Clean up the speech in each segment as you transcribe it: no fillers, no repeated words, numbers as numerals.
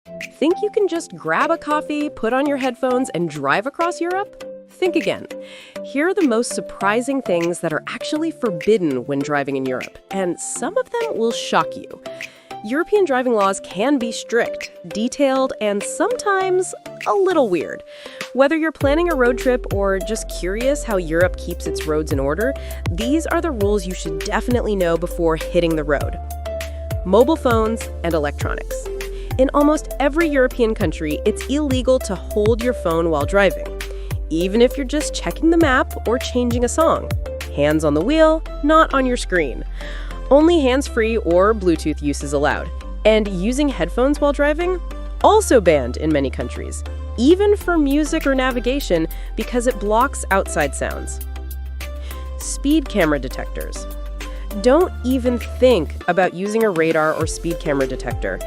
Think you can just grab a coffee, put on your headphones, and drive across Europe? Think again. Here are the most surprising things that are actually forbidden when driving in Europe, and some of them will shock you. European driving laws can be strict, detailed, and sometimes a little weird. Whether you're planning a road trip or just curious how Europe keeps its roads in order, these are the rules you should definitely know before hitting the road. Mobile phones and electronics. In almost every European country, it's illegal to hold your phone while driving, even if you're just checking the map or changing a song. Hands on the wheel, not on your screen. Only hands-free or Bluetooth use is allowed. And using headphones while driving? Also banned in many countries, even for music or navigation because it blocks outside sounds. Speed camera detectors. Don't even think about using a radar or speed camera detector.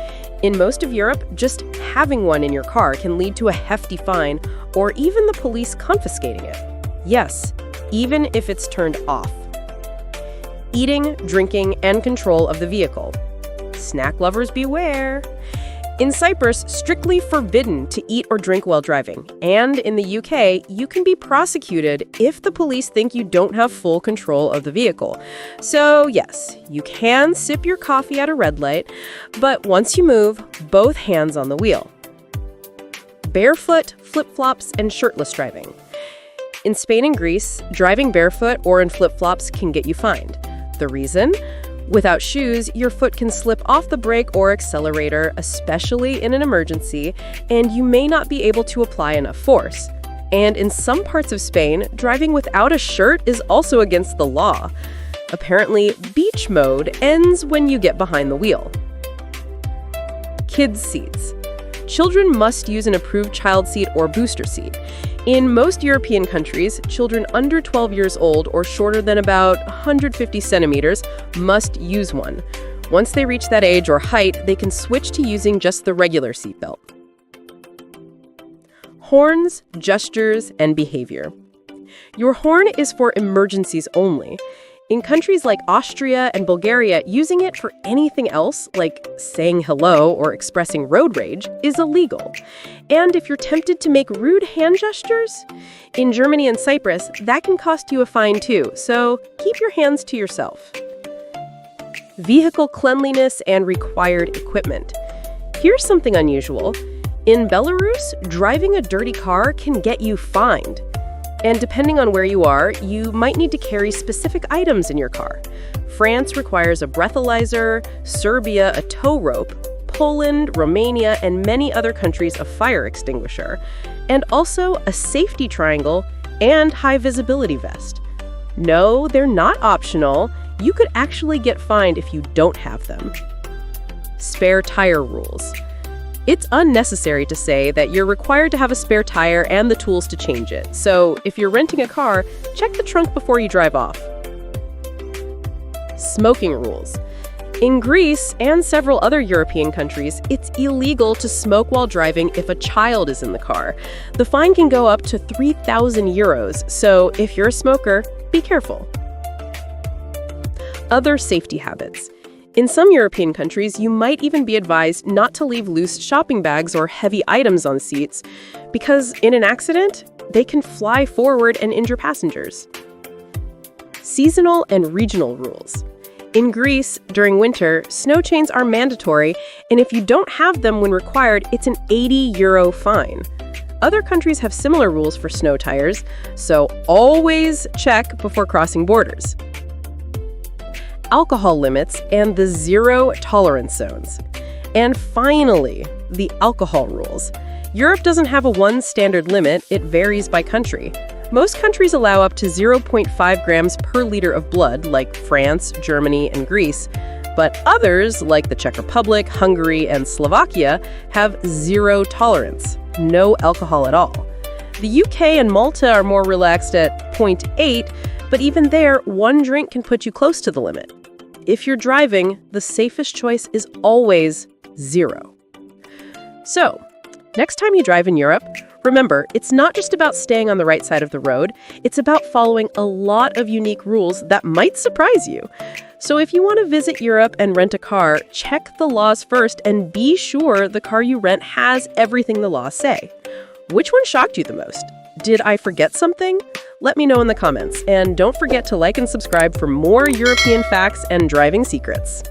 In most of Europe, just having one in your car can lead to a hefty fine or even the police confiscating it. Yes, even if it's turned off. Eating, drinking, and control of the vehicle. Snack lovers beware. In Cyprus, strictly forbidden to eat or drink while driving. And in the UK, you can be prosecuted if the police think you don't have full control of the vehicle. So yes, you can sip your coffee at a red light, but once you move, both hands on the wheel. Barefoot, flip-flops, and shirtless driving. In Spain and Greece, driving barefoot or in flip-flops can get you fined. The reason? Without shoes, your foot can slip off the brake or accelerator, especially in an emergency, and you may not be able to apply enough force. And in some parts of Spain, driving without a shirt is also against the law. Apparently, beach mode ends when you get behind the wheel. Kids' seats. Children must use an approved child seat or booster seat. In most European countries, children under 12 years old or shorter than about 150 centimeters must use one. Once they reach that age or height, they can switch to using just the regular seatbelt. Horns, gestures, and behavior. Your horn is for emergencies only. In countries like Austria and Bulgaria, using it for anything else, like saying hello or expressing road rage, is illegal. And if you're tempted to make rude hand gestures, in Germany and Cyprus, that can cost you a fine too, so keep your hands to yourself. Vehicle cleanliness and required equipment. Here's something unusual. In Belarus, driving a dirty car can get you fined. And depending on where you are, you might need to carry specific items in your car. France requires a breathalyzer, Serbia a tow rope, Poland, Romania, and many other countries a fire extinguisher, and also a safety triangle and high visibility vest. No, they're not optional. You could actually get fined if you don't have them. Spare tire rules. It's unnecessary to say that you're required to have a spare tire and the tools to change it. So if you're renting a car, check the trunk before you drive off. Smoking rules. In Greece and several other European countries, it's illegal to smoke while driving if a child is in the car. The fine can go up to 3,000 euros, so if you're a smoker, be careful. Other safety habits. In some European countries, you might even be advised not to leave loose shopping bags or heavy items on seats, because in an accident, they can fly forward and injure passengers. Seasonal and regional rules. In Greece, during winter, snow chains are mandatory, and if you don't have them when required, it's an €80 fine. Other countries have similar rules for snow tires, so always check before crossing borders. Alcohol limits and the zero tolerance zones. And finally, the alcohol rules. Europe doesn't have a one standard limit, it varies by country. Most countries allow up to 0.5 grams per liter of blood, like France, Germany, and Greece, but others, like the Czech Republic, Hungary, and Slovakia, have zero tolerance, no alcohol at all. The UK and Malta are more relaxed at 0.8, but even there, one drink can put you close to the limit. If you're driving, the safest choice is always 0. So, next time you drive in Europe, Remember, it's not just about staying on the right side of the road, it's about following a lot of unique rules that might surprise you. So if you want to visit Europe and rent a car, check the laws first and be sure the car you rent has everything the laws say. Which one shocked you the most? Did I forget something? Let me know in the comments. And don't forget to like and subscribe for more European facts and driving secrets.